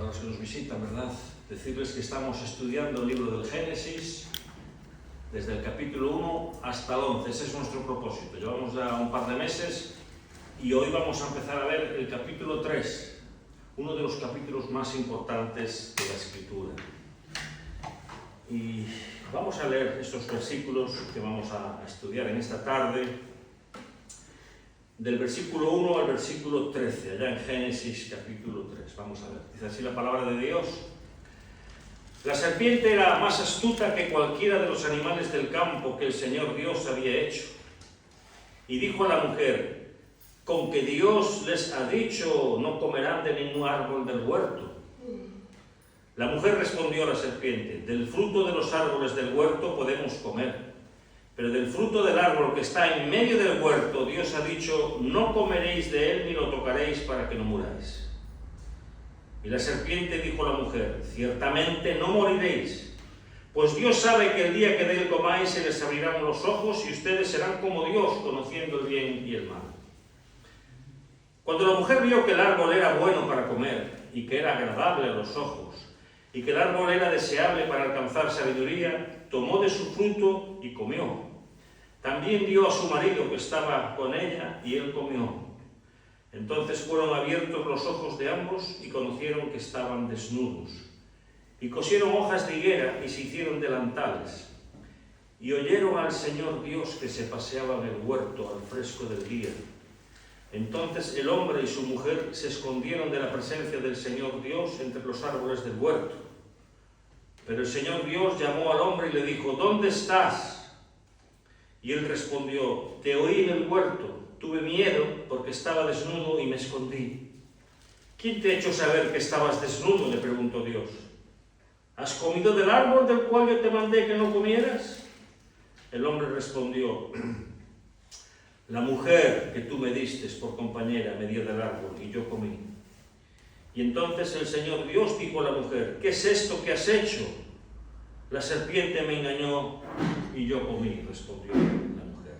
para los que nos visitan, ¿verdad? Decirles que estamos estudiando el libro del Génesis, desde el capítulo 1 hasta el 11. Ese es nuestro propósito. Llevamos ya un par de meses y hoy vamos a empezar a ver el capítulo 3, uno de los capítulos más importantes de la Escritura. Y vamos a leer estos versículos que vamos a estudiar en esta tarde, del versículo 1 al versículo 13, allá en Génesis capítulo 3. Vamos a ver. Dice así la palabra de Dios. La serpiente era más astuta que cualquiera de los animales del campo que el Señor Dios había hecho. Y dijo a la mujer: ¿con que Dios les ha dicho no comerán de ningún árbol del huerto? La mujer respondió a la serpiente: del fruto de los árboles del huerto podemos comer, pero del fruto del árbol que está en medio del huerto, Dios ha dicho: no comeréis de él ni lo tocaréis para que no muráis. Y la serpiente dijo a la mujer: ciertamente no moriréis, pues Dios sabe que el día que de él comáis se les abrirán los ojos y ustedes serán como Dios, conociendo el bien y el mal. Cuando la mujer vio que el árbol era bueno para comer y que era agradable a los ojos y que el árbol era deseable para alcanzar sabiduría, tomó de su fruto y comió. También dio a su marido que estaba con ella y él comió. Entonces fueron abiertos los ojos de ambos y conocieron que estaban desnudos. Y cosieron hojas de higuera y se hicieron delantales. Y oyeron al Señor Dios que se paseaba en el huerto al fresco del día. Entonces el hombre y su mujer se escondieron de la presencia del Señor Dios entre los árboles del huerto. Pero el Señor Dios llamó al hombre y le dijo: ¿dónde estás? Y él respondió: te oí en el huerto. Tuve miedo porque estaba desnudo y me escondí. ¿Quién te ha hecho saber que estabas desnudo?, le preguntó Dios. ¿Has comido del árbol del cual yo te mandé que no comieras? El hombre respondió: la mujer que tú me diste por compañera me dio del árbol y yo comí. Y entonces el Señor Dios dijo a la mujer: ¿qué es esto que has hecho? La serpiente me engañó y yo comí, respondió la mujer.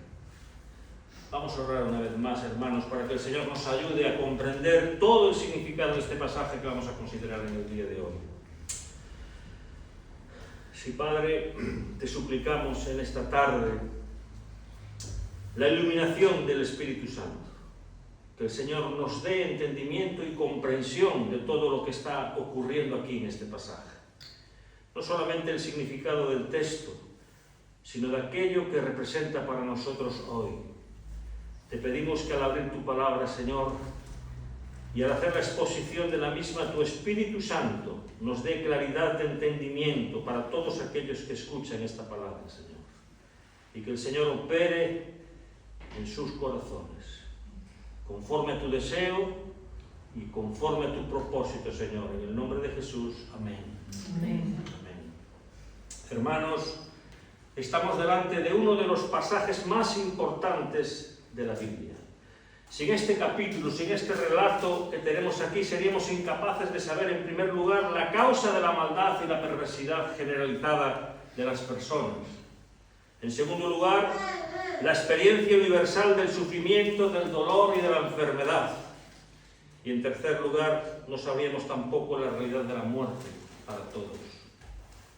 Vamos a orar una vez más, hermanos, para que el Señor nos ayude a comprender todo el significado de este pasaje que vamos a considerar en el día de hoy. Sí, Padre, te suplicamos en esta tarde la iluminación del Espíritu Santo, que el Señor nos dé entendimiento y comprensión de todo lo que está ocurriendo aquí en este pasaje. No solamente el significado del texto, sino de aquello que representa para nosotros hoy. Te pedimos que al abrir tu palabra, Señor, y al hacer la exposición de la misma, tu Espíritu Santo nos dé claridad de entendimiento para todos aquellos que escuchan esta palabra, Señor. Y que el Señor opere en sus corazones, conforme a tu deseo y conforme a tu propósito, Señor. En el nombre de Jesús, amén. Amén. Amén. Hermanos, estamos delante de uno de los pasajes más importantes de la Biblia. Sin este capítulo, sin este relato que tenemos aquí, seríamos incapaces de saber, en primer lugar, la causa de la maldad y la perversidad generalizada de las personas. En segundo lugar, la experiencia universal del sufrimiento, del dolor y de la enfermedad. Y en tercer lugar, no sabríamos tampoco la realidad de la muerte para todos.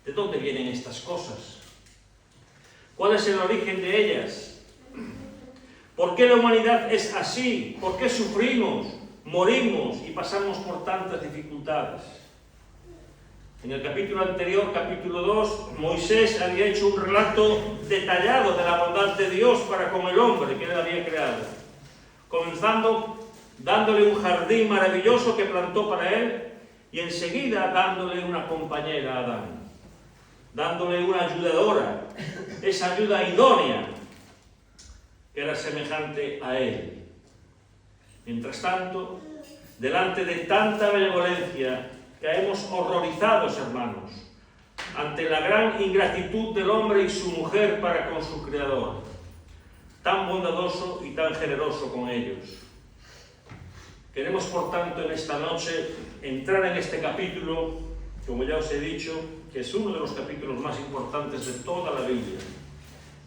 ¿De dónde vienen estas cosas? ¿Cuál es el origen de ellas? ¿Por qué la humanidad es así? ¿Por qué sufrimos, morimos y pasamos por tantas dificultades? En el capítulo anterior, capítulo 2, Moisés había hecho un relato detallado de la bondad de Dios para con el hombre que él había creado, comenzando dándole un jardín maravilloso que plantó para él y enseguida dándole una compañera a Adán, dándole una ayudadora, esa ayuda idónea que era semejante a él. Mientras tanto, delante de tanta benevolencia, caemos horrorizados, hermanos, ante la gran ingratitud del hombre y su mujer para con su Creador, tan bondadoso y tan generoso con ellos. Queremos, por tanto, en esta noche entrar en este capítulo, como ya os he dicho, que es uno de los capítulos más importantes de toda la Biblia,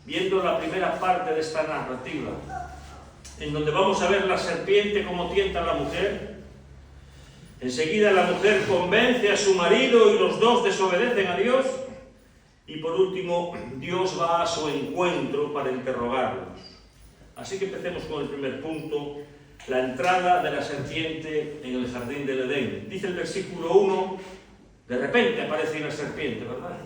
viendo la primera parte de esta narrativa, en donde vamos a ver la serpiente como tienta a la mujer. Enseguida la mujer convence a su marido y los dos desobedecen a Dios. Y por último, Dios va a su encuentro para interrogarlos. Así que empecemos con el primer punto, la entrada de la serpiente en el jardín del Edén. Dice el versículo 1, de repente aparece una serpiente, ¿verdad?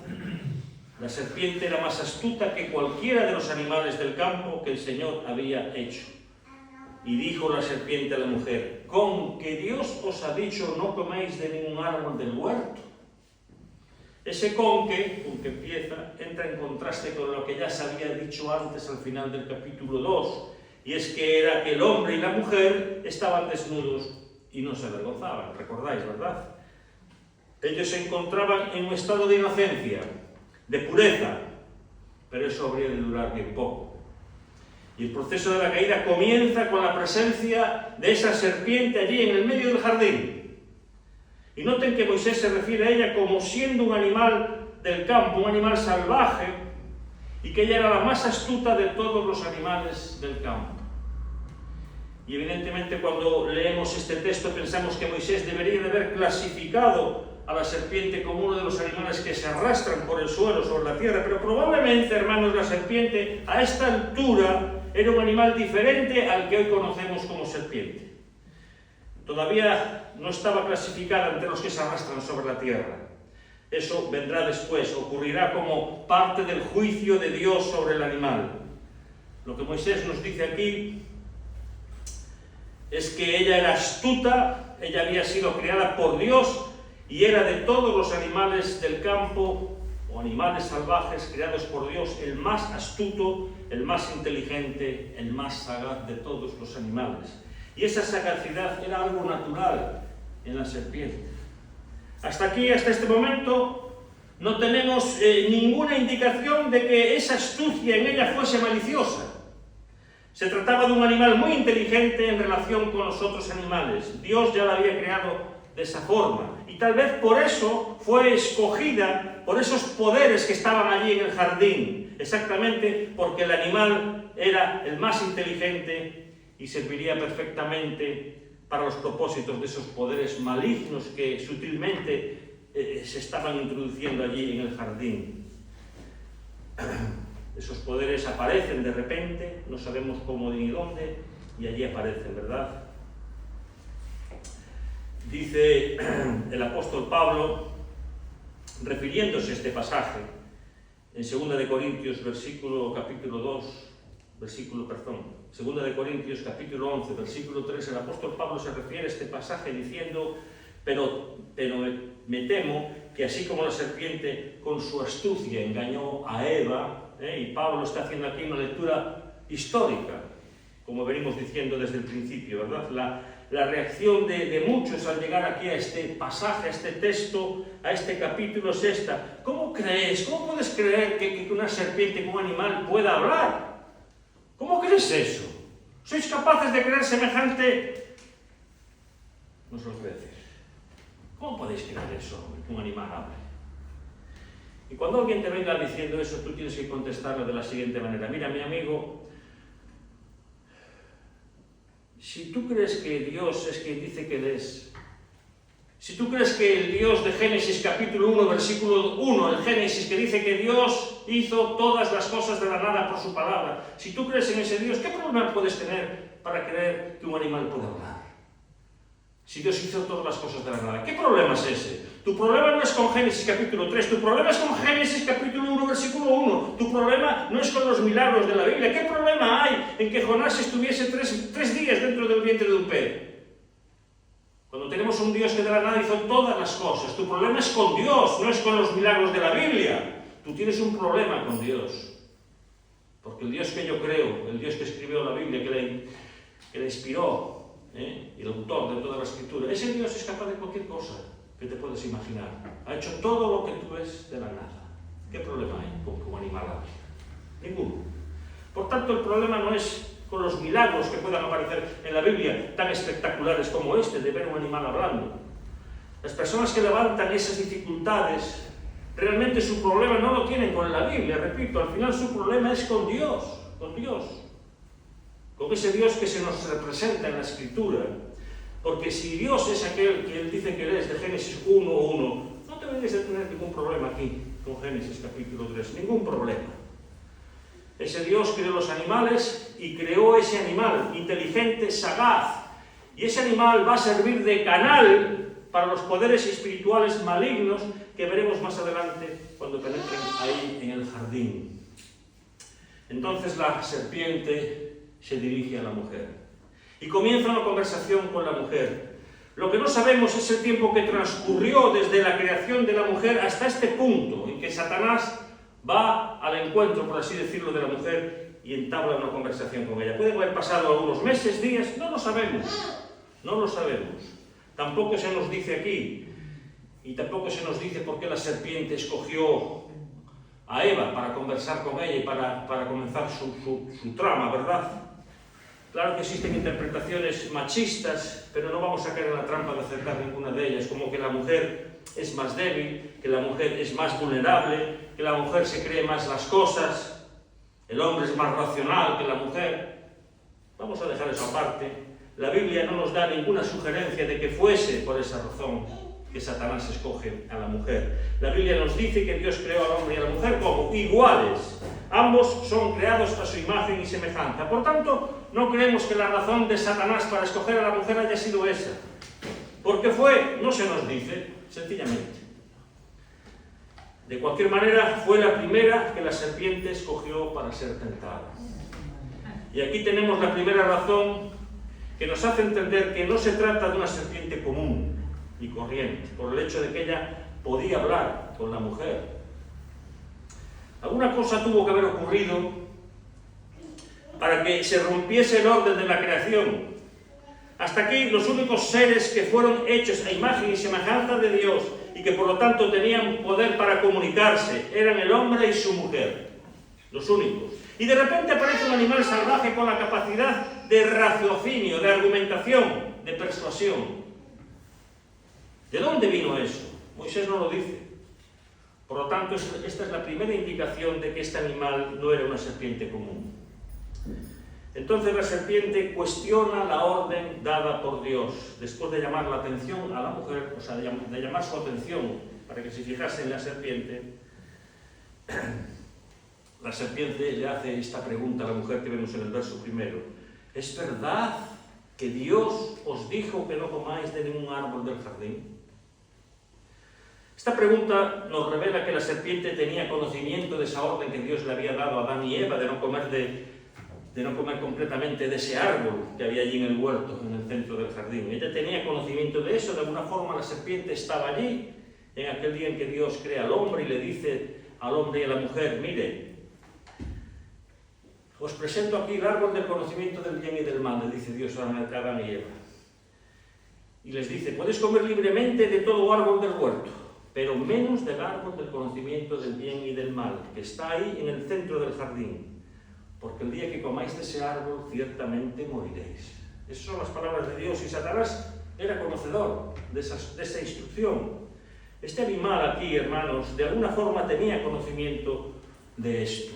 La serpiente era más astuta que cualquiera de los animales del campo que el Señor había hecho. Y dijo la serpiente a la mujer, ¿con que Dios os ha dicho no coméis de ningún árbol del huerto? Ese con que empieza, entra en contraste con lo que ya se había dicho antes al final del capítulo 2, y es que era que el hombre y la mujer estaban desnudos y no se avergonzaban, recordáis, ¿verdad? Ellos se encontraban en un estado de inocencia, de pureza, pero eso habría de durar bien poco. Y el proceso de la caída comienza con la presencia de esa serpiente allí en el medio del jardín. Y noten que Moisés se refiere a ella como siendo un animal del campo, un animal salvaje, y que ella era la más astuta de todos los animales del campo. Y evidentemente cuando leemos este texto pensamos que Moisés debería de haber clasificado a la serpiente como uno de los animales que se arrastran por el suelo sobre la tierra, pero probablemente, hermanos, la serpiente a esta altura era un animal diferente al que hoy conocemos como serpiente. Todavía no estaba clasificada entre los que se arrastran sobre la tierra. Eso vendrá después, ocurrirá como parte del juicio de Dios sobre el animal. Lo que Moisés nos dice aquí es que ella era astuta, ella había sido creada por Dios y era de todos los animales del campo o animales salvajes creados por Dios el más astuto, el más inteligente, el más sagaz de todos los animales. Y esa sagacidad era algo natural en la serpiente. Hasta aquí, hasta este momento, no tenemos ninguna indicación de que esa astucia en ella fuese maliciosa. Se trataba de un animal muy inteligente en relación con los otros animales. Dios ya la había creado de esa forma. Y tal vez por eso fue escogida, por esos poderes que estaban allí en el jardín. Exactamente porque el animal era el más inteligente y serviría perfectamente para los propósitos de esos poderes malignos que sutilmente se estaban introduciendo allí en el jardín. Esos poderes aparecen de repente, no sabemos cómo ni dónde, y allí aparecen, ¿verdad? Dice el apóstol Pablo, refiriéndose a este pasaje, en 2 de Corintios, capítulo 11, versículo 3, el apóstol Pablo se refiere a este pasaje diciendo, pero me temo que así como la serpiente con su astucia engañó a Eva, y Pablo está haciendo aquí una lectura histórica, como venimos diciendo desde el principio, ¿verdad? La reacción de muchos al llegar aquí a este pasaje, a este texto, a este capítulo es esta. ¿Cómo puedes creer que una serpiente, que un animal pueda hablar? ¿Cómo crees eso? ¿Sois capaces de creer semejante? No os lo voy a decir. ¿Cómo podéis creer eso, que un animal hable? Y cuando alguien te venga diciendo eso, tú tienes que contestarle de la siguiente manera. Mira, mi amigo, si tú crees que Dios es quien dice que Él es, si tú crees que el Dios de Génesis capítulo 1, versículo 1, el Génesis que dice que Dios hizo todas las cosas de la nada por su palabra, si tú crees en ese Dios, ¿qué problema puedes tener para creer que un animal puede hablar? Si Dios hizo todas las cosas de la nada, ¿qué problema es ese? Tu problema no es con Génesis capítulo 3, tu problema es con Génesis capítulo 1, versículo 1. Tu problema no es con los milagros de la Biblia. ¿Qué problema hay en que Jonás estuviese tres días dentro del vientre de un pez? Cuando tenemos un Dios que de la nada hizo todas las cosas. Tu problema es con Dios, no es con los milagros de la Biblia. Tú tienes un problema con Dios. Porque el Dios que yo creo, el Dios que escribió la Biblia, que la inspiró, y el autor de toda la escritura, ese Dios es capaz de cualquier cosa que te puedes imaginar. Ha hecho todo lo que tú ves de la nada. ¿Qué problema hay con que un animal hable? Ninguno. Por tanto, el problema no es con los milagros que puedan aparecer en la Biblia, tan espectaculares como este, de ver un animal hablando. Las personas que levantan esas dificultades, realmente su problema no lo tienen con la Biblia, repito, al final su problema es con Dios, con ese Dios que se nos representa en la Escritura. Porque si Dios es aquel que Él dice que Él es, de Génesis 1:1, no deberías de tener ningún problema aquí con Génesis capítulo 3, ningún problema. Ese Dios creó los animales y creó ese animal inteligente, sagaz. Y ese animal va a servir de canal para los poderes espirituales malignos que veremos más adelante cuando penetren ahí en el jardín. Entonces la serpiente se dirige a la mujer y comienza una conversación con la mujer. Lo que no sabemos es el tiempo que transcurrió desde la creación de la mujer hasta este punto en que Satanás va al encuentro, por así decirlo, de la mujer y entabla una conversación con ella. Puede haber pasado algunos meses, días, no lo sabemos. No lo sabemos. Tampoco se nos dice aquí, y tampoco se nos dice por qué la serpiente escogió a Eva para conversar con ella y para comenzar su trama, ¿verdad? Claro que existen interpretaciones machistas, pero no vamos a caer en la trampa de acertar ninguna de ellas, como que la mujer es más débil, que la mujer es más vulnerable, que la mujer se cree más las cosas, el hombre es más racional que la mujer. Vamos a dejar eso aparte. La Biblia no nos da ninguna sugerencia de que fuese por esa razón que Satanás escoge a la mujer. La Biblia nos dice que Dios creó al hombre y a la mujer como iguales. Ambos son creados a su imagen y semejanza. Por tanto, no creemos que la razón de Satanás para escoger a la mujer haya sido esa. ¿Por qué fue? No se nos dice, sencillamente. De cualquier manera, fue la primera que la serpiente escogió para ser tentada. Y aquí tenemos la primera razón que nos hace entender que no se trata de una serpiente común y corriente, por el hecho de que ella podía hablar con la mujer. Alguna cosa tuvo que haber ocurrido para que se rompiese el orden de la creación. Hasta aquí los únicos seres que fueron hechos a imagen y semejanza de Dios y que por lo tanto tenían poder para comunicarse eran el hombre y su mujer, los únicos. Y de repente aparece un animal salvaje con la capacidad de raciocinio, de argumentación, de persuasión. ¿De dónde vino eso? Moisés no lo dice. Por lo tanto, esta es la primera indicación de que este animal no era una serpiente común. Entonces la serpiente cuestiona la orden dada por Dios. Después de llamar la atención a la mujer, o sea, de llamar su atención para que se fijase en la serpiente le hace esta pregunta a la mujer que vemos en el verso primero. ¿Es verdad que Dios os dijo que no comáis de ningún árbol del jardín? Esta pregunta nos revela que la serpiente tenía conocimiento de esa orden que Dios le había dado a Adán y Eva de no comer completamente de ese árbol que había allí en el huerto, en el centro del jardín. Ella tenía conocimiento de eso. De alguna forma la serpiente estaba allí en aquel día en que Dios crea al hombre y le dice al hombre y a la mujer: mire, os presento aquí el árbol del conocimiento del bien y del mal, le dice Dios a Adán y Eva. Y les dice: podéis comer libremente de todo árbol del huerto, pero menos del árbol del conocimiento del bien y del mal, que está ahí en el centro del jardín, porque el día que comáis de ese árbol ciertamente moriréis. Esas son las palabras de Dios, y Satanás era conocedor de esa instrucción. Este animal aquí, hermanos, de alguna forma tenía conocimiento de esto.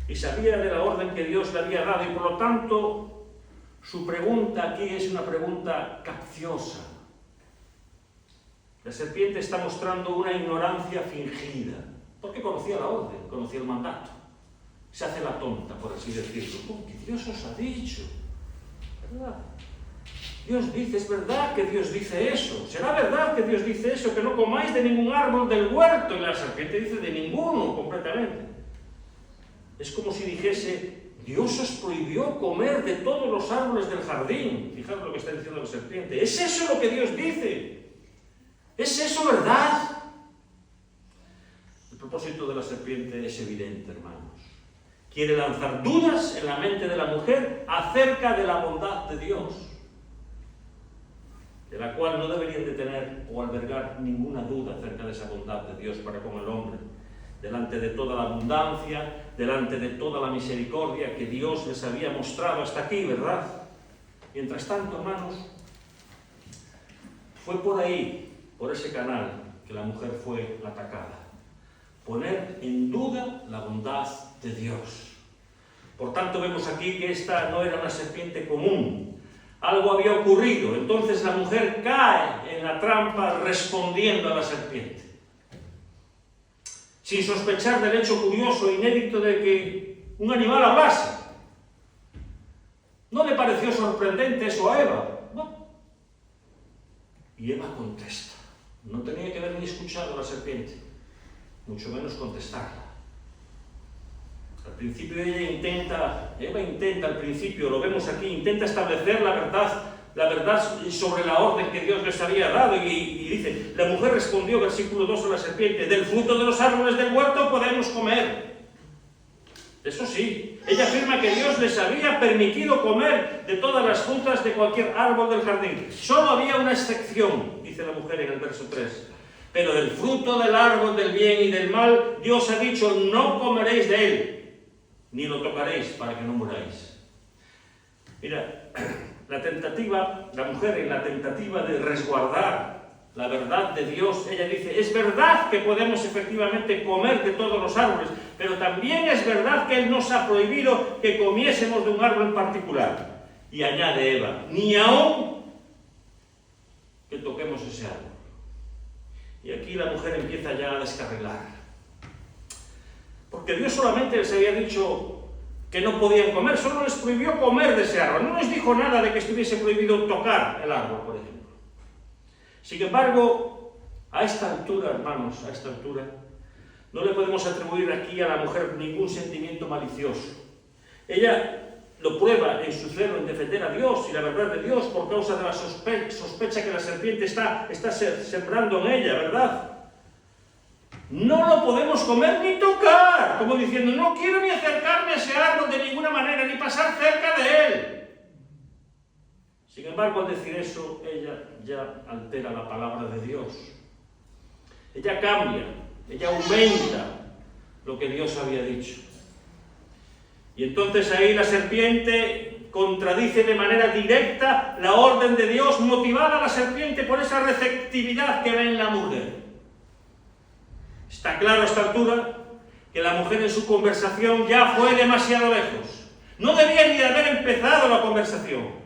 Y sabía de la orden que Dios le había dado, y por lo tanto su pregunta aquí es una pregunta capciosa. La serpiente está mostrando una ignorancia fingida, porque conocía la orden, conocía el mandato. Se hace la tonta, por así decirlo. Porque Dios os ha dicho, ¿verdad? Dios dice, es verdad que Dios dice eso. ¿Será verdad que Dios dice eso? Que no comáis de ningún árbol del huerto. Y la serpiente dice de ninguno, completamente. Es como si dijese, Dios os prohibió comer de todos los árboles del jardín. Fijaros lo que está diciendo la serpiente. ¿Es eso lo que Dios dice? ¿Es eso verdad? El propósito de la serpiente es evidente, hermanos. Quiere lanzar dudas en la mente de la mujer acerca de la bondad de Dios, de la cual no deberían de tener o albergar ninguna duda acerca de esa bondad de Dios para con el hombre, delante de toda la abundancia, delante de toda la misericordia que Dios les había mostrado hasta aquí, ¿verdad? Mientras tanto, hermanos, fue por ahí, por ese canal, que la mujer fue atacada. Poner en duda la bondad de Dios. Por tanto, vemos aquí que esta no era una serpiente común. Algo había ocurrido. Entonces la mujer cae en la trampa respondiendo a la serpiente. Sin sospechar del hecho curioso e inédito de que un animal hablase. ¿No le pareció sorprendente eso a Eva? No. Y Eva contesta. No tenía que haber ni escuchado a la serpiente, mucho menos contestarla. Al principio Eva intenta al principio, lo vemos aquí, intenta establecer la verdad sobre la orden que Dios les había dado y dice, la mujer respondió, versículo 2, a la serpiente, del fruto de los árboles del huerto podemos comer. Eso sí, ella afirma que Dios les había permitido comer de todas las frutas de cualquier árbol del jardín. Solo había una excepción, dice la mujer en el verso 3. Pero del fruto del árbol del bien y del mal, Dios ha dicho, no comeréis de él, ni lo tocaréis para que no muráis. Mira, la mujer en la tentativa de resguardar la verdad de Dios, ella dice, es verdad que podemos efectivamente comer de todos los árboles, pero también es verdad que Él nos ha prohibido que comiésemos de un árbol en particular. Y añade Eva, ni aún que toquemos ese árbol. Y aquí la mujer empieza ya a descarrilar. Porque Dios solamente les había dicho que no podían comer, solo les prohibió comer de ese árbol. No les dijo nada de que estuviese prohibido tocar el árbol, por ejemplo. Sin embargo, a esta altura, hermanos, a esta altura, no le podemos atribuir aquí a la mujer ningún sentimiento malicioso. Ella lo prueba en su celo en defender a Dios y la verdad de Dios por causa de la sospecha que la serpiente está sembrando en ella, ¿verdad? No lo podemos comer ni tocar, como diciendo, no quiero ni acercarme a ese árbol de ninguna manera, ni pasar cerca de él. Sin embargo, al decir eso, ella ya altera la palabra de Dios. Ella cambia, ella aumenta lo que Dios había dicho. Y entonces ahí la serpiente contradice de manera directa la orden de Dios, motivada la serpiente por esa receptividad que ve en la mujer. Está claro a esta altura que la mujer en su conversación ya fue demasiado lejos. No debía ni de haber empezado la conversación.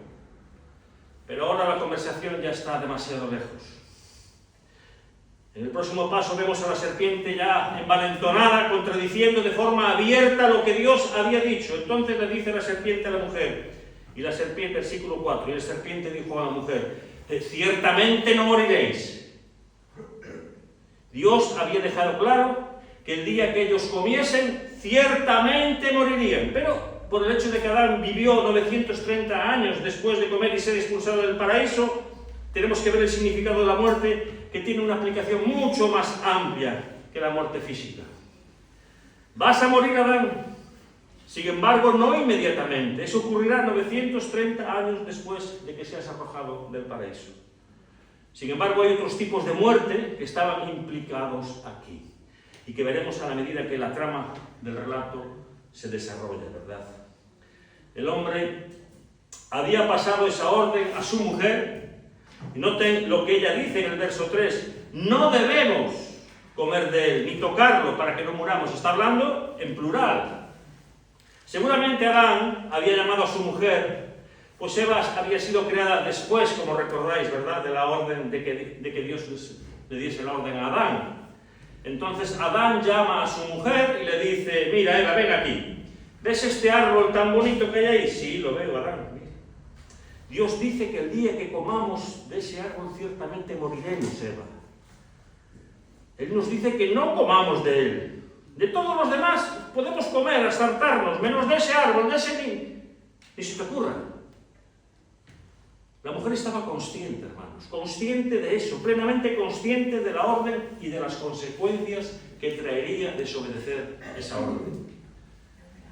Pero ahora la conversación ya está demasiado lejos. En el próximo paso vemos a la serpiente ya envalentonada, contradiciendo de forma abierta lo que Dios había dicho. Entonces le dice la serpiente a la mujer, y la serpiente, versículo 4, y la serpiente dijo a la mujer, ciertamente no moriréis. Dios había dejado claro que el día que ellos comiesen, ciertamente morirían. Pero por el hecho de que Adán vivió 930 años después de comer y ser expulsado del paraíso, tenemos que ver el significado de la muerte, que tiene una aplicación mucho más amplia que la muerte física. ¿Vas a morir, Adán? Sin embargo, no inmediatamente. Eso ocurrirá 930 años después de que seas arrojado del paraíso. Sin embargo, hay otros tipos de muerte que estaban implicados aquí y que veremos a la medida que la trama del relato se desarrolla, ¿verdad? El hombre había pasado esa orden a su mujer, y noten lo que ella dice en el verso 3, no debemos comer de él, ni tocarlo para que no muramos. Está hablando en plural. Seguramente Adán había llamado a su mujer, pues Eva había sido creada después, como recordáis, ¿verdad?, de la orden de que Dios le diese la orden a Adán. Entonces Adán llama a su mujer y le dice, mira Eva, ven aquí. ¿Ves este árbol tan bonito que hay ahí? Sí, lo veo, Adán. Mira. Dios dice que el día que comamos de ese árbol ciertamente moriremos, Eva. Él nos dice que no comamos de él. De todos los demás podemos comer, saltarnos, menos de ese árbol, de ese ni se te ocurra. La mujer estaba consciente, hermanos, consciente de eso, plenamente consciente de la orden y de las consecuencias que traería desobedecer esa orden.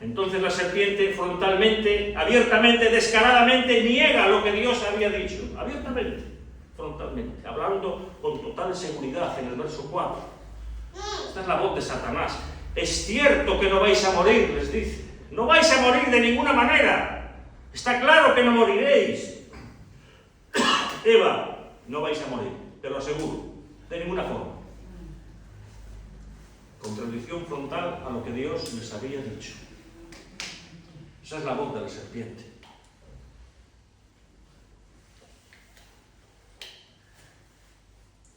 Entonces la serpiente frontalmente, abiertamente, descaradamente niega lo que Dios había dicho. Abiertamente, frontalmente, hablando con total seguridad en el verso 4. Esta es la voz de Satanás. Es cierto que no vais a morir, les dice. No vais a morir de ninguna manera. Está claro que no moriréis. Eva, no vais a morir, te lo aseguro, de ninguna forma. Contradicción frontal a lo que Dios les había dicho. Esa es la voz de la serpiente.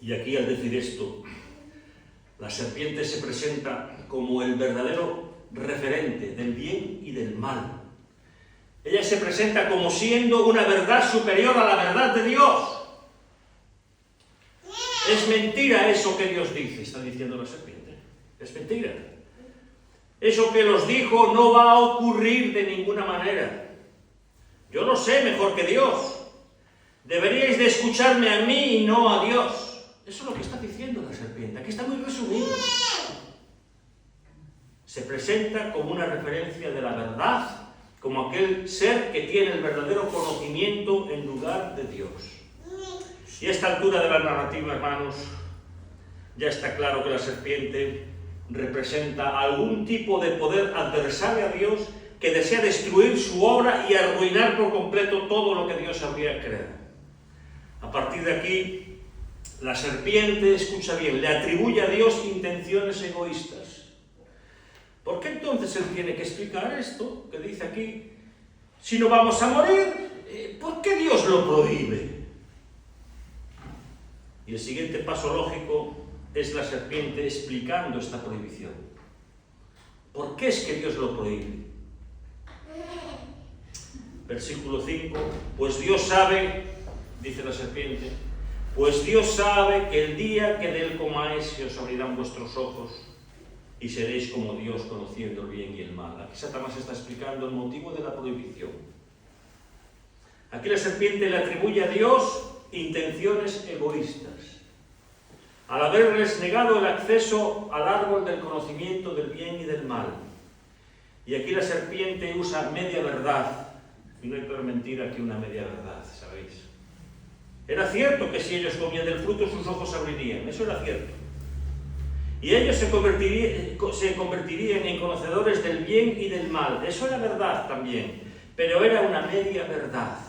Y aquí, al decir esto, la serpiente se presenta como el verdadero referente del bien y del mal. Ella se presenta como siendo una verdad superior a la verdad de Dios. Es mentira eso que Dios dice, está diciendo la serpiente. Es mentira. Eso que los dijo no va a ocurrir de ninguna manera. Yo lo sé mejor que Dios. Deberíais de escucharme a mí y no a Dios. Eso es lo que está diciendo la serpiente. Aquí está muy resumido. Se presenta como una referencia de la verdad, como aquel ser que tiene el verdadero conocimiento en lugar de Dios. Y a esta altura de la narrativa, hermanos, ya está claro que la serpiente representa algún tipo de poder adversario a Dios que desea destruir su obra y arruinar por completo todo lo que Dios habría creado. A partir de aquí, la serpiente, escucha bien, le atribuye a Dios intenciones egoístas. ¿Por qué entonces él tiene que explicar esto que dice aquí? Si no vamos a morir, ¿por qué Dios lo prohíbe? Y el siguiente paso lógico es la serpiente explicando esta prohibición. ¿Por qué es que Dios lo prohíbe? Versículo 5, pues Dios sabe, dice la serpiente, pues Dios sabe que el día que de él comáis se os abrirán vuestros ojos y seréis como Dios conociendo el bien y el mal. Aquí Satanás está explicando el motivo de la prohibición. Aquí la serpiente le atribuye a Dios intenciones egoístas. Al haberles negado el acceso al árbol del conocimiento del bien y del mal. Y aquí la serpiente usa media verdad. Y no hay peor mentira que una media verdad, ¿sabéis? Era cierto que si ellos comían del fruto sus ojos se abrirían, eso era cierto. Y ellos se convertirían en conocedores del bien y del mal, eso era verdad también, pero era una media verdad.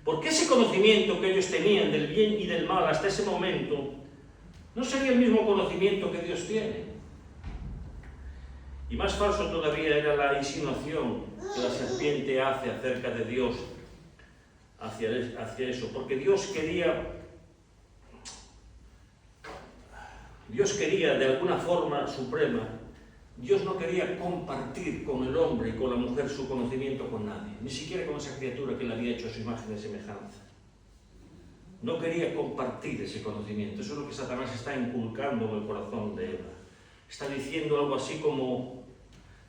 Porque ese conocimiento que ellos tenían del bien y del mal hasta ese momento no sería el mismo conocimiento que Dios tiene. Y más falso todavía era la insinuación que la serpiente hace acerca de Dios hacia eso, porque Dios quería de alguna forma suprema, Dios no quería compartir con el hombre y con la mujer su conocimiento con nadie, ni siquiera con esa criatura que le había hecho a su imagen y semejanza. No quería compartir ese conocimiento. Eso es lo que Satanás está inculcando en el corazón de Eva. Está diciendo algo así como,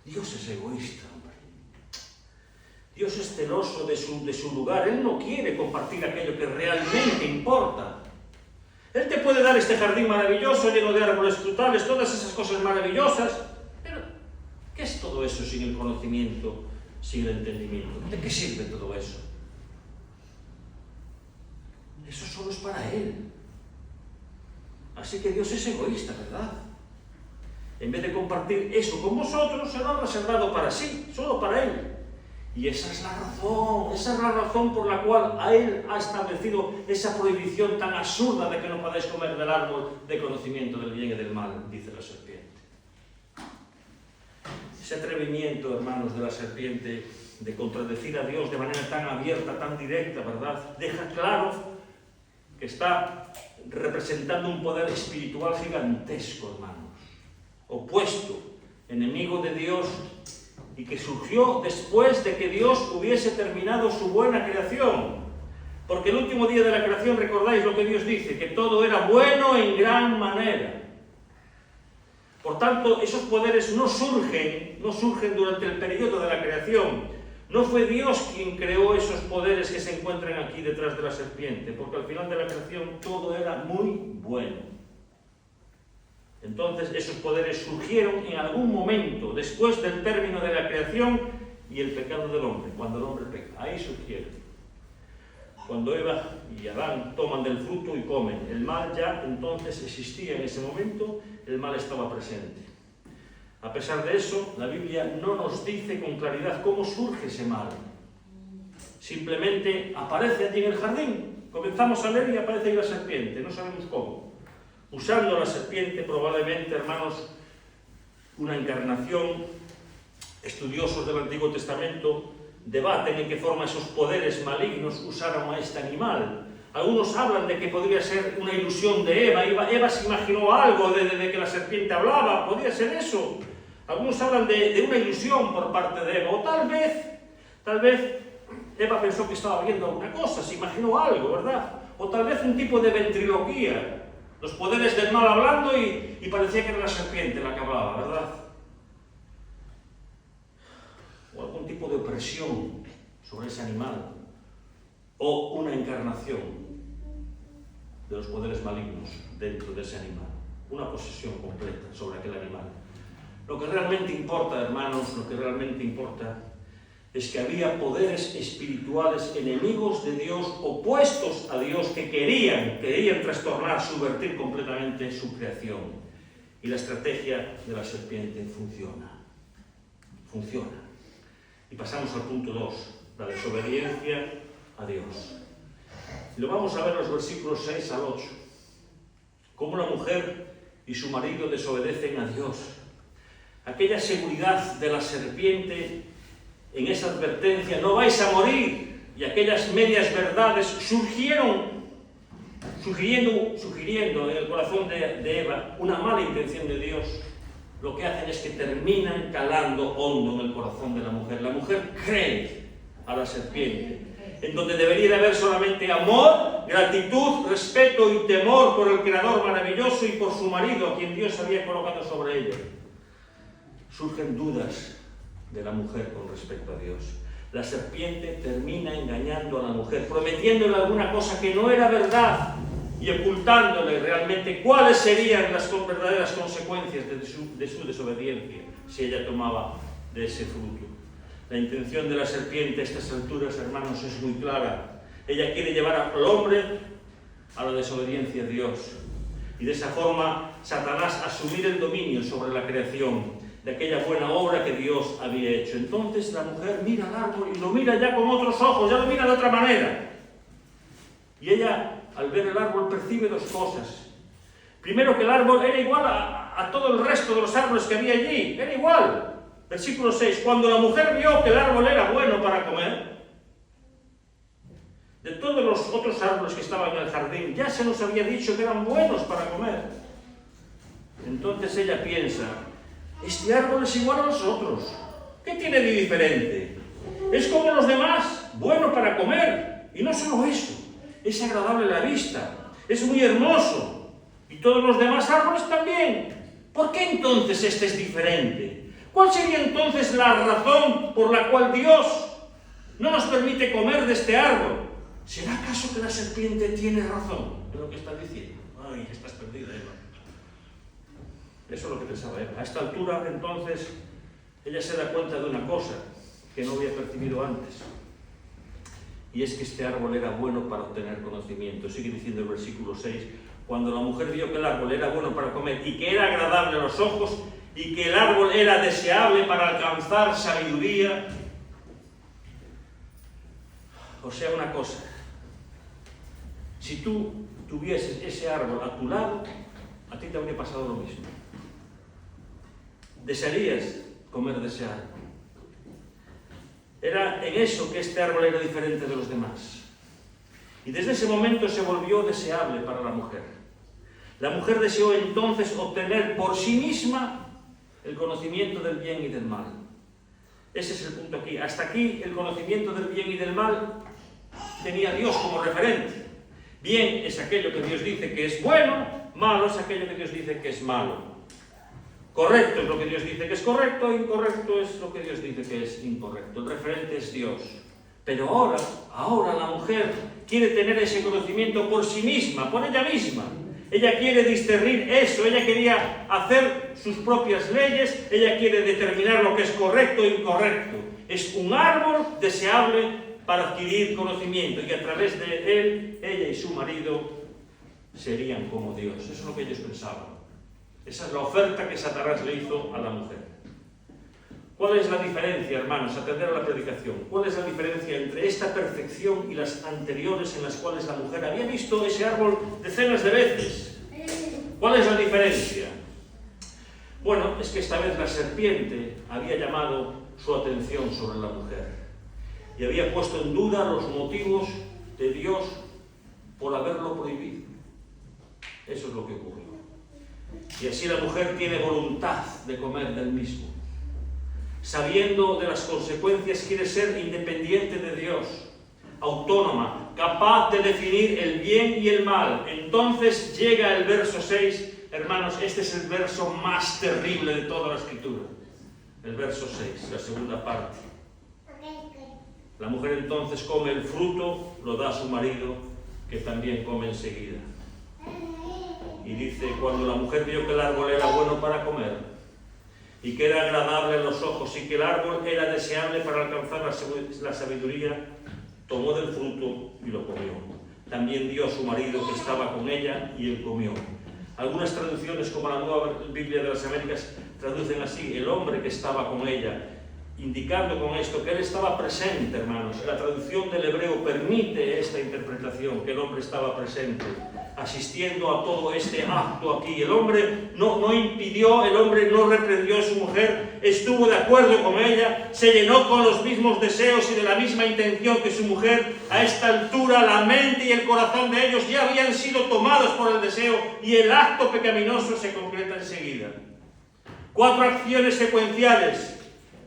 Dios es egoísta, hombre. Dios es celoso de su lugar. Él no quiere compartir aquello que realmente importa. Él te puede dar este jardín maravilloso, lleno de árboles frutales, todas esas cosas maravillosas, pero ¿qué es todo eso sin el conocimiento, sin el entendimiento? ¿De qué sirve todo eso? Eso solo es para Él. Así que Dios es egoísta, ¿verdad? En vez de compartir eso con vosotros, se lo ha reservado para sí, solo para Él. Y esa es la razón por la cual a Él ha establecido esa prohibición tan absurda de que no podáis comer del árbol de conocimiento del bien y del mal, dice la serpiente. Ese atrevimiento, hermanos, de la serpiente de contradecir a Dios de manera tan abierta, tan directa, ¿verdad? Deja claro que está representando un poder espiritual gigantesco, hermanos, opuesto, enemigo de Dios, y que surgió después de que Dios hubiese terminado su buena creación. Porque el último día de la creación, recordáis lo que Dios dice, que todo era bueno en gran manera. Por tanto, esos poderes no surgen durante el periodo de la creación. No fue Dios quien creó esos poderes que se encuentran aquí detrás de la serpiente, porque al final de la creación todo era muy bueno. Entonces esos poderes surgieron en algún momento, después del término de la creación y el pecado del hombre, cuando el hombre peca. Ahí surgieron. Cuando Eva y Adán toman del fruto y comen, el mal ya entonces existía en ese momento, el mal estaba presente. A pesar de eso, la Biblia no nos dice con claridad cómo surge ese mal. Simplemente aparece allí en el jardín. Comenzamos a leer y aparece ahí la serpiente, no sabemos cómo. Usando la serpiente, probablemente, hermanos, una encarnación. Estudiosos del Antiguo Testamento debaten en qué forma esos poderes malignos usaron a este animal. Algunos hablan de que podría ser una ilusión de Eva. Eva se imaginó algo de que la serpiente hablaba. ¿Podría ser eso? Algunos hablan de una ilusión por parte de Eva. O tal vez Eva pensó que estaba viendo alguna cosa, se imaginó algo, ¿verdad? O tal vez un tipo de ventriloquía. Los poderes del mal hablando y parecía que era la serpiente la que hablaba, ¿verdad? O algún tipo de opresión sobre ese animal. O una encarnación de los poderes malignos dentro de ese animal. Una posesión completa sobre aquel animal. Lo que realmente importa, hermanos, lo que realmente importa es que había poderes espirituales enemigos de Dios, opuestos a Dios, que querían trastornar, subvertir completamente su creación. Y la estrategia de la serpiente funciona. Y pasamos al punto 2, la desobediencia a Dios. Lo vamos a ver en los versículos 6 al 8. Cómo la mujer y su marido desobedecen a Dios. Aquella seguridad de la serpiente en esa advertencia, no vais a morir, y aquellas medias verdades sugiriendo en el corazón de Eva una mala intención de Dios, lo que hacen es que terminan calando hondo en el corazón de la mujer. La mujer cree a la serpiente, en donde debería de haber solamente amor, gratitud, respeto y temor por el Creador maravilloso y por su marido, a quien Dios había colocado sobre ella. Surgen dudas de la mujer con respecto a Dios. La serpiente termina engañando a la mujer, prometiéndole alguna cosa que no era verdad y ocultándole realmente cuáles serían las verdaderas consecuencias de su desobediencia si ella tomaba de ese fruto. La intención de la serpiente a estas alturas, hermanos, es muy clara. Ella quiere llevar al hombre a la desobediencia a Dios y de esa forma Satanás asumir el dominio sobre la creación de aquella buena obra que Dios había hecho. Entonces la mujer mira al árbol y lo mira ya con otros ojos, ya lo mira de otra manera. Y ella, al ver el árbol, percibe dos cosas. Primero, que el árbol era igual a todo el resto de los árboles que había allí, era igual. Versículo 6, cuando la mujer vio que el árbol era bueno para comer, de todos los otros árboles que estaban en el jardín, ya se nos había dicho que eran buenos para comer. Entonces ella piensa, este árbol es igual a los otros. ¿Qué tiene de diferente? Es como los demás, bueno para comer. Y no solo eso, es agradable a la vista, es muy hermoso. Y todos los demás árboles también. ¿Por qué entonces este es diferente? ¿Cuál sería entonces la razón por la cual Dios no nos permite comer de este árbol? ¿Será acaso que la serpiente tiene razón en lo que está diciendo? Ay, estás perdida, Eva. Eso es lo que pensaba Eva. A esta altura, entonces, ella se da cuenta de una cosa que no había percibido antes. Y es que este árbol era bueno para obtener conocimiento. Sigue diciendo el versículo 6. Cuando la mujer vio que el árbol era bueno para comer y que era agradable a los ojos y que el árbol era deseable para alcanzar sabiduría. O sea, una cosa. Si tú tuvieses ese árbol a tu lado, a ti te habría pasado lo mismo. Desearías comer de ese árbol. Era en eso que este árbol era diferente de los demás. Y desde ese momento se volvió deseable para la mujer. La mujer deseó entonces obtener por sí misma el conocimiento del bien y del mal. Ese es el punto aquí. Hasta aquí el conocimiento del bien y del mal tenía a Dios como referente. Bien es aquello que Dios dice que es bueno, malo es aquello que Dios dice que es malo. Correcto es lo que Dios dice que es correcto, incorrecto es lo que Dios dice que es incorrecto. El referente es Dios. Pero ahora la mujer quiere tener ese conocimiento por sí misma, por ella misma. Ella quiere discernir eso, ella quería hacer sus propias leyes, ella quiere determinar lo que es correcto e incorrecto. Es un árbol deseable para adquirir conocimiento y a través de él, ella y su marido serían como Dios. Eso es lo que ellos pensaban. Esa es la oferta que Satanás le hizo a la mujer. ¿Cuál es la diferencia, hermanos? Atender a la predicación. ¿Cuál es la diferencia entre esta perfección y las anteriores en las cuales la mujer había visto ese árbol decenas de veces? ¿Cuál es la diferencia? Bueno, es que esta vez la serpiente había llamado su atención sobre la mujer y había puesto en duda los motivos de Dios por haberlo prohibido. Eso es lo que ocurrió. Y así la mujer tiene voluntad de comer del mismo. Sabiendo de las consecuencias, quiere ser independiente de Dios, autónoma, capaz de definir el bien y el mal. Entonces llega el verso 6, hermanos, este es el verso más terrible de toda la Escritura. El verso 6, la segunda parte. La mujer entonces come el fruto, lo da a su marido, que también come enseguida. Y dice, cuando la mujer vio que el árbol era bueno para comer, y que era agradable a los ojos, y que el árbol era deseable para alcanzar la sabiduría, tomó del fruto y lo comió. También dio a su marido que estaba con ella, y él comió. Algunas traducciones, como la Nueva Biblia de las Américas, traducen así, el hombre que estaba con ella, indicando con esto que él estaba presente, hermanos. La traducción del hebreo permite esta interpretación, que el hombre estaba presente, asistiendo a todo este acto aquí. El hombre no impidió, el hombre no reprendió a su mujer, estuvo de acuerdo con ella, se llenó con los mismos deseos y de la misma intención que su mujer. A esta altura la mente y el corazón de ellos ya habían sido tomados por el deseo y el acto pecaminoso se concreta enseguida. 4 acciones secuenciales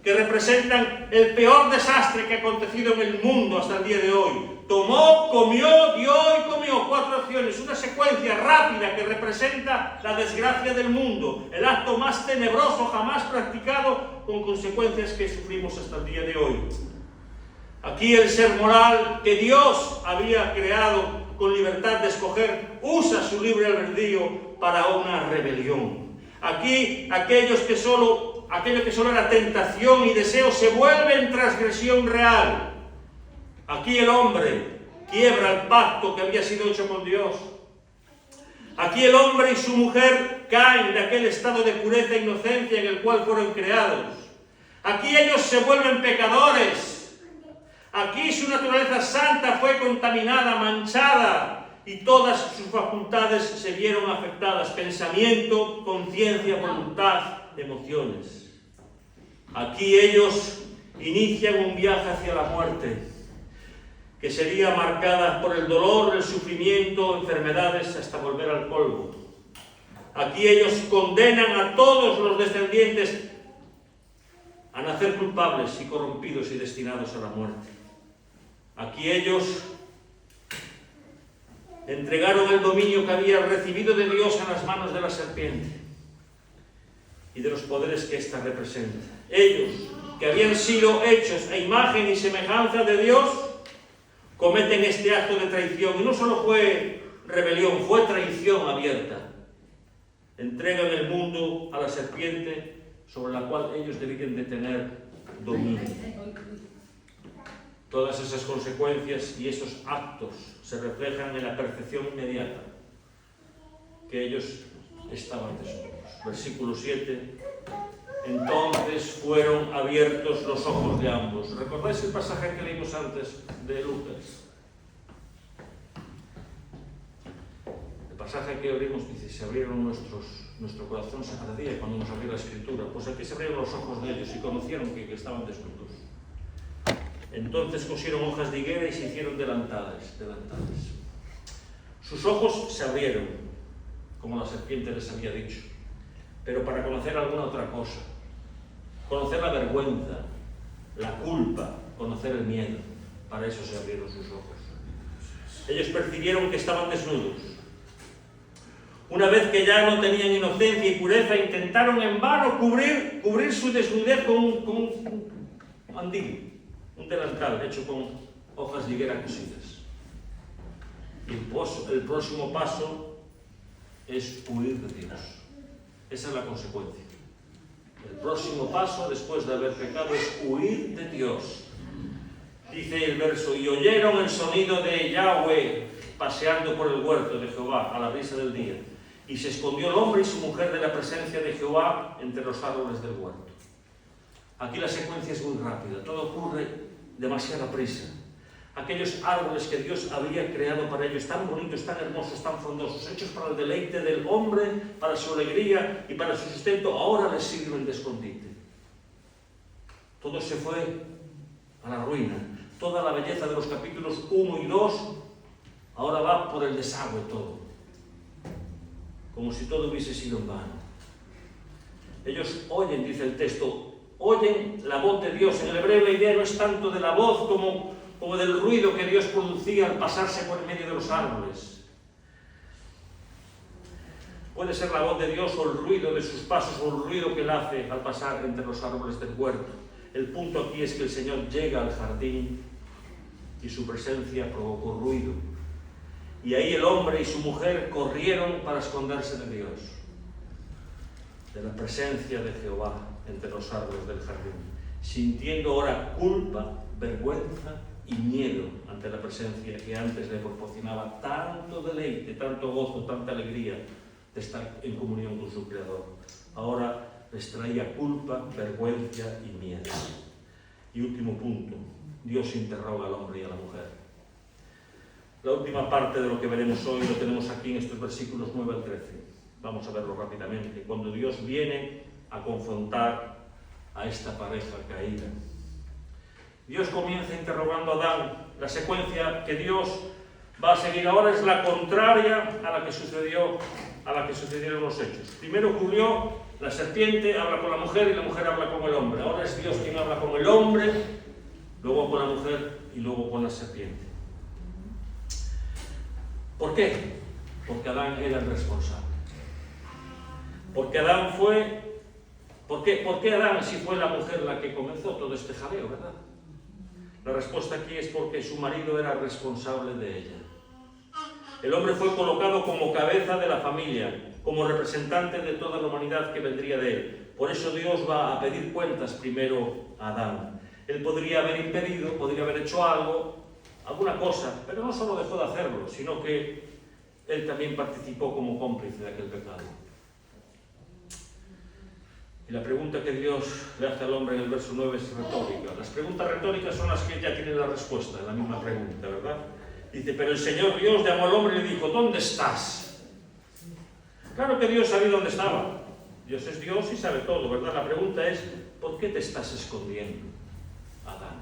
que representan el peor desastre que ha acontecido en el mundo hasta el día de hoy. Tomó, comió, dio y comió. 4 acciones, una secuencia rápida que representa la desgracia del mundo, el acto más tenebroso jamás practicado, con consecuencias que sufrimos hasta el día de hoy. Aquí el ser moral que Dios había creado con libertad de escoger, usa su libre albedrío para una rebelión. Aquí aquello que solo era tentación y deseo se vuelve en transgresión real. Aquí el hombre quiebra el pacto que había sido hecho con Dios. Aquí el hombre y su mujer caen de aquel estado de pureza e inocencia en el cual fueron creados. Aquí ellos se vuelven pecadores. Aquí su naturaleza santa fue contaminada, manchada, y todas sus facultades se vieron afectadas: pensamiento, conciencia, voluntad, emociones. Aquí ellos inician un viaje hacia la muerte, que sería marcada por el dolor, el sufrimiento, enfermedades, hasta volver al polvo. Aquí ellos condenan a todos los descendientes a nacer culpables y corrompidos y destinados a la muerte. Aquí ellos entregaron el dominio que habían recibido de Dios en las manos de la serpiente y de los poderes que ésta representa. Ellos, que habían sido hechos a imagen y semejanza de Dios, cometen este acto de traición. Y no solo fue rebelión, fue traición abierta. Entregan el mundo a la serpiente, sobre la cual ellos debían de tener dominio. Todas esas consecuencias y esos actos se reflejan en la percepción inmediata, que ellos estaban desnudos. Versículo 7. Entonces fueron abiertos los ojos de ambos. ¿Recordáis el pasaje que leímos antes de Lucas? El pasaje que oímos dice: se abrieron nuestro corazón se ardía cuando nos abrió la Escritura. Pues aquí se abrieron los ojos de ellos y conocieron que estaban desnudos. Entonces cosieron hojas de higuera y se hicieron delantales. Sus ojos se abrieron, como la serpiente les había dicho, pero para conocer alguna otra cosa. Conocer la vergüenza, la culpa, conocer el miedo. Para eso se abrieron sus ojos. Ellos percibieron que estaban desnudos. Una vez que ya no tenían inocencia y pureza, intentaron en vano cubrir su desnudez con un mandil, un delantal hecho con hojas de higuera cosidas. Y el próximo paso es huir de Dios. Esa es la consecuencia. El próximo paso, después de haber pecado, es huir de Dios. Dice el verso: y oyeron el sonido de Yahweh paseando por el huerto de Jehová a la brisa del día. Y se escondió el hombre y su mujer de la presencia de Jehová entre los árboles del huerto. Aquí la secuencia es muy rápida, todo ocurre demasiada prisa. Aquellos árboles que Dios había creado para ellos, tan bonitos, tan hermosos, tan frondosos, hechos para el deleite del hombre, para su alegría y para su sustento, ahora les sirven de escondite. Todo se fue a la ruina. Toda la belleza de los capítulos 1 y 2 ahora va por el desagüe todo, como si todo hubiese sido en vano. Ellos oyen, dice el texto, oyen la voz de Dios. En el hebreo la idea no es tanto de la voz como del ruido que Dios producía al pasarse por en medio de los árboles. Puede ser la voz de Dios o el ruido de sus pasos o el ruido que él hace al pasar entre los árboles del huerto. El punto aquí es que el Señor llega al jardín y su presencia provocó ruido. Y ahí el hombre y su mujer corrieron para esconderse de Dios, de la presencia de Jehová entre los árboles del jardín, sintiendo ahora culpa, vergüenza y miedo ante la presencia que antes le proporcionaba tanto deleite, tanto gozo, tanta alegría de estar en comunión con su Creador. Ahora les traía culpa, vergüenza y miedo. Y último punto, Dios interroga al hombre y a la mujer. La última parte de lo que veremos hoy lo tenemos aquí en estos versículos 9 al 13. Vamos a verlo rápidamente. Cuando Dios viene a confrontar a esta pareja caída. Dios comienza interrogando a Adán. La secuencia que Dios va a seguir ahora es la contraria a la que sucedieron los hechos. Primero ocurrió, la serpiente habla con la mujer y la mujer habla con el hombre. Ahora es Dios quien habla con el hombre, luego con la mujer y luego con la serpiente. ¿Por qué? Porque Adán era el responsable. Porque Adán fue... ¿Por qué Adán si fue la mujer la que comenzó todo este jaleo, verdad? La respuesta aquí es porque su marido era responsable de ella. El hombre fue colocado como cabeza de la familia, como representante de toda la humanidad que vendría de él. Por eso Dios va a pedir cuentas primero a Adán. Él podría haber impedido, podría haber hecho algo, alguna cosa, pero no solo dejó de hacerlo, sino que él también participó como cómplice de aquel pecado. Y la pregunta que Dios le hace al hombre en el verso 9 es retórica. Las preguntas retóricas son las que ya tienen la respuesta en la misma pregunta, ¿verdad? Dice, pero el Señor Dios llamó al hombre y le dijo, ¿dónde estás? Claro que Dios sabía dónde estaba. Dios es Dios y sabe todo, ¿verdad? La pregunta es, ¿por qué te estás escondiendo, Adán?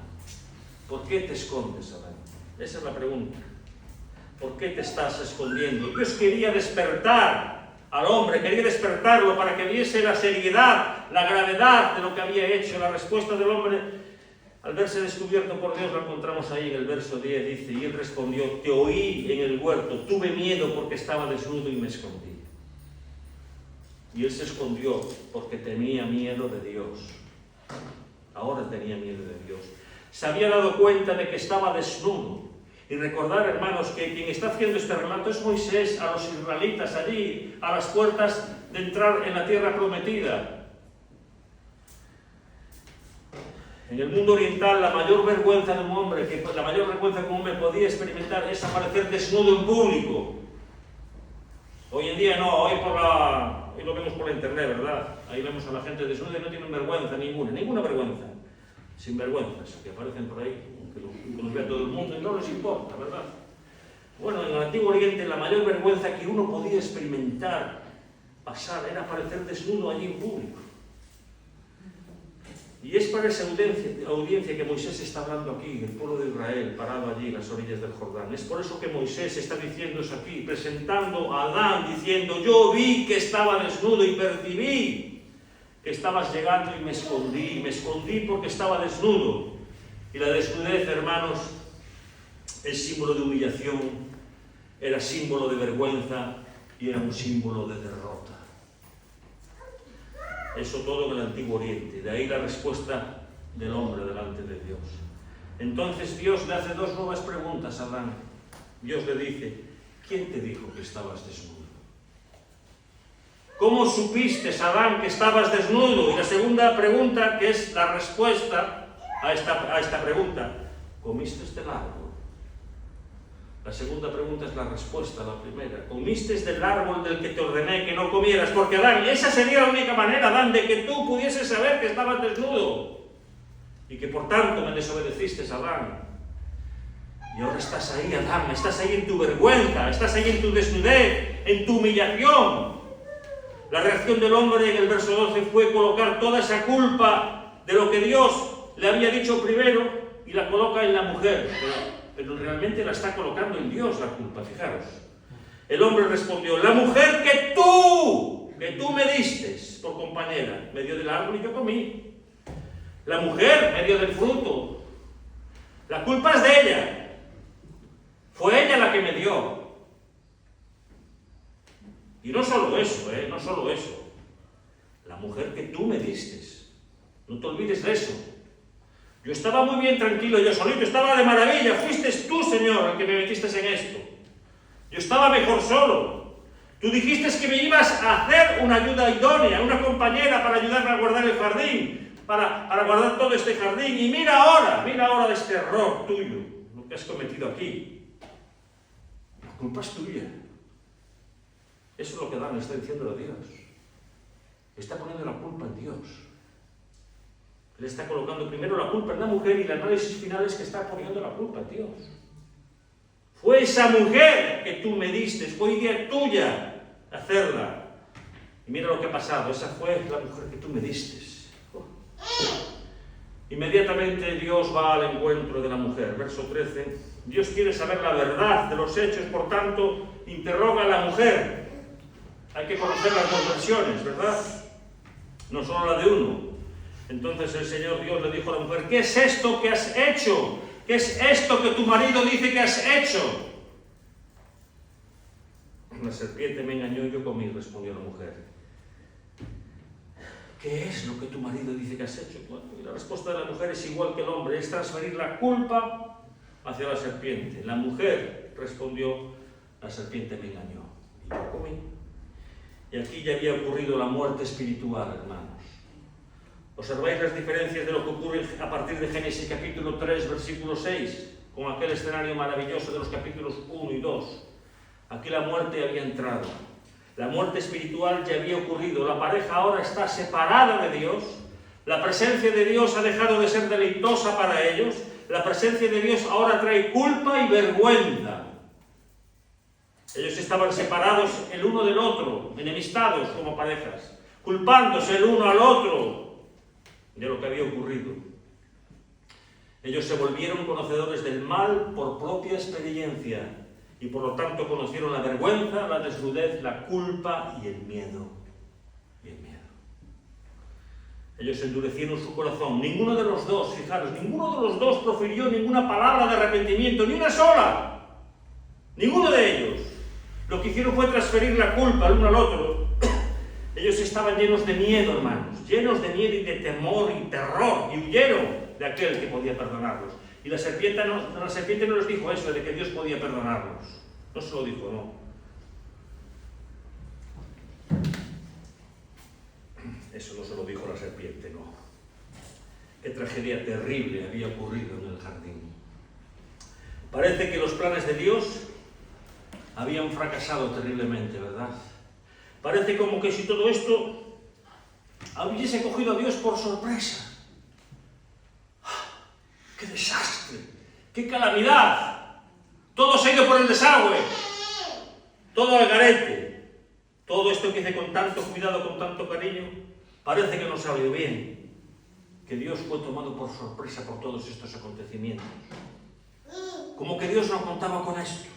¿Por qué te escondes, Adán? Esa es la pregunta. ¿Por qué te estás escondiendo? Dios quería despertar al hombre, quería despertarlo para que viese la seriedad, la gravedad de lo que había hecho. La respuesta del hombre, al verse descubierto por Dios, la encontramos ahí en el verso 10, dice, y él respondió, te oí en el huerto, tuve miedo porque estaba desnudo y me escondí. Y él se escondió porque tenía miedo de Dios. Ahora tenía miedo de Dios. Se había dado cuenta de que estaba desnudo. Y recordar, hermanos, que quien está haciendo este relato es Moisés a los israelitas allí, a las puertas de entrar en la tierra prometida. En el mundo oriental, la mayor vergüenza que un hombre podía experimentar es aparecer desnudo en público. Hoy en día no, hoy lo vemos por la internet, ¿verdad? Ahí vemos a la gente desnuda y no tienen vergüenza ninguna vergüenza. Sin vergüenzas, que aparecen por ahí, que los vea todo el mundo y no les importa, ¿verdad? Bueno, en el Antiguo Oriente la mayor vergüenza que uno podía experimentar, pasar, era aparecer desnudo allí en público. Y es para esa audiencia que Moisés está hablando aquí, el pueblo de Israel, parado allí en las orillas del Jordán. Es por eso que Moisés está diciendo eso aquí, presentando a Adán, diciendo, yo vi que estaba desnudo y percibí que estabas llegando y me escondí porque estaba desnudo. Y la desnudez, hermanos, es símbolo de humillación, era símbolo de vergüenza y era un símbolo de derrota. Eso todo en el Antiguo Oriente, de ahí la respuesta del hombre delante de Dios. Entonces Dios le hace dos nuevas preguntas a Adán. Dios le dice, ¿quién te dijo que estabas desnudo? ¿Cómo supiste, Adán, que estabas desnudo? Y la segunda pregunta, que es la respuesta a esta pregunta, ¿comiste del árbol? La segunda pregunta es la respuesta a la primera. ¿Comiste del árbol del que te ordené que no comieras? Porque, Adán, esa sería la única manera, Adán, de que tú pudieses saber que estabas desnudo. Y que por tanto me desobedeciste, Adán. Y ahora estás ahí, Adán, estás ahí en tu vergüenza, estás ahí en tu desnudez, en tu humillación. La reacción del hombre en el verso 12 fue colocar toda esa culpa de lo que Dios le había dicho primero y la coloca en la mujer. pero realmente la está colocando en Dios la culpa, fijaros. El hombre respondió, la mujer que tú me diste por compañera, me dio del árbol y yo comí. La mujer me dio del fruto. La culpa es de ella. Fue ella la que me dio. Y no solo eso, no solo eso. La mujer que tú me diste. No te olvides de eso. Yo estaba muy bien tranquilo, yo solito, estaba de maravilla. Fuiste tú, Señor, el que me metiste en esto. Yo estaba mejor solo. Tú dijiste que me ibas a hacer una ayuda idónea, una compañera para ayudarme a guardar el jardín, para guardar todo este jardín. Y mira ahora de este error tuyo, lo que has cometido aquí. La culpa es tuya. Eso es lo que Dan está diciendo a Dios. Está poniendo la culpa en Dios. Le está colocando primero la culpa en la mujer y el análisis final es que está poniendo la culpa en Dios. Fue esa mujer que tú me diste, fue idea tuya hacerla. Y mira lo que ha pasado, esa fue la mujer que tú me diste. Inmediatamente Dios va al encuentro de la mujer. Verso 13. Dios quiere saber la verdad de los hechos, por tanto, interroga a la mujer. Hay que conocer las dos versiones, ¿verdad? No solo la de uno. Entonces el Señor Dios le dijo a la mujer, ¿qué es esto que has hecho? ¿Qué es esto que tu marido dice que has hecho? La serpiente me engañó y yo comí, respondió la mujer. ¿Qué es lo que tu marido dice que has hecho? Bueno, y la respuesta de la mujer es igual que el hombre, es transferir la culpa hacia la serpiente. La mujer respondió, la serpiente me engañó y yo comí. Y aquí ya había ocurrido la muerte espiritual, hermanos. ¿Observáis las diferencias de lo que ocurre a partir de Génesis capítulo 3, versículo 6, con aquel escenario maravilloso de los capítulos 1 y 2? Aquí la muerte había entrado. La muerte espiritual ya había ocurrido. La pareja ahora está separada de Dios. La presencia de Dios ha dejado de ser deleitosa para ellos. La presencia de Dios ahora trae culpa y vergüenza. Ellos estaban separados el uno del otro, enemistados como parejas, culpándose el uno al otro de lo que había ocurrido. Ellos se volvieron conocedores del mal por propia experiencia y por lo tanto conocieron la vergüenza, la desnudez, la culpa y el miedo. Ellos endurecieron su corazón. Ninguno de los dos, fijaros, ninguno de los dos profirió ninguna palabra de arrepentimiento, ni una sola. Ninguno de ellos. Lo que hicieron fue transferir la culpa al uno al otro. Ellos estaban llenos de miedo, hermanos, llenos de miedo y de temor y terror, y huyeron de aquel que podía perdonarlos. Y la serpiente no les dijo eso, de que Dios podía perdonarlos. No se lo dijo, no. Eso no se lo dijo la serpiente, no. Qué tragedia terrible había ocurrido en el jardín. Parece que los planes de Dios habían fracasado terriblemente, ¿verdad? Parece como que si todo esto hubiese cogido a Dios por sorpresa. ¡Qué desastre! ¡Qué calamidad! Todo se ha ido por el desagüe. Todo al garete. Todo esto que hice con tanto cuidado, con tanto cariño, parece que no salió bien. Que Dios fue tomado por sorpresa por todos estos acontecimientos. Como que Dios no contaba con esto.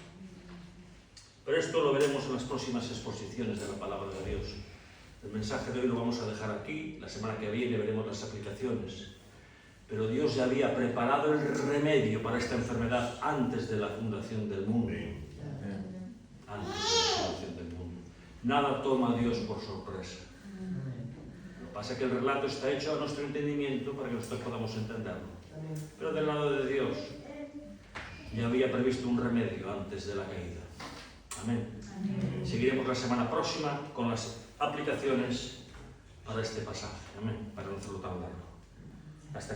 Pero esto lo veremos en las próximas exposiciones de la palabra de Dios. El mensaje de hoy lo vamos a dejar aquí. La semana que viene veremos las aplicaciones. Pero Dios ya había preparado el remedio para esta enfermedad antes de la fundación del mundo. Antes de la fundación del mundo. Nada toma a Dios por sorpresa. Lo que pasa es que el relato está hecho a nuestro entendimiento para que nosotros podamos entenderlo. Pero del lado de Dios ya había previsto un remedio antes de la caída. Amén. Amén. Seguiremos la semana próxima con las aplicaciones para este pasaje. Amén. Para no hacerlo tan largo. Hasta aquí.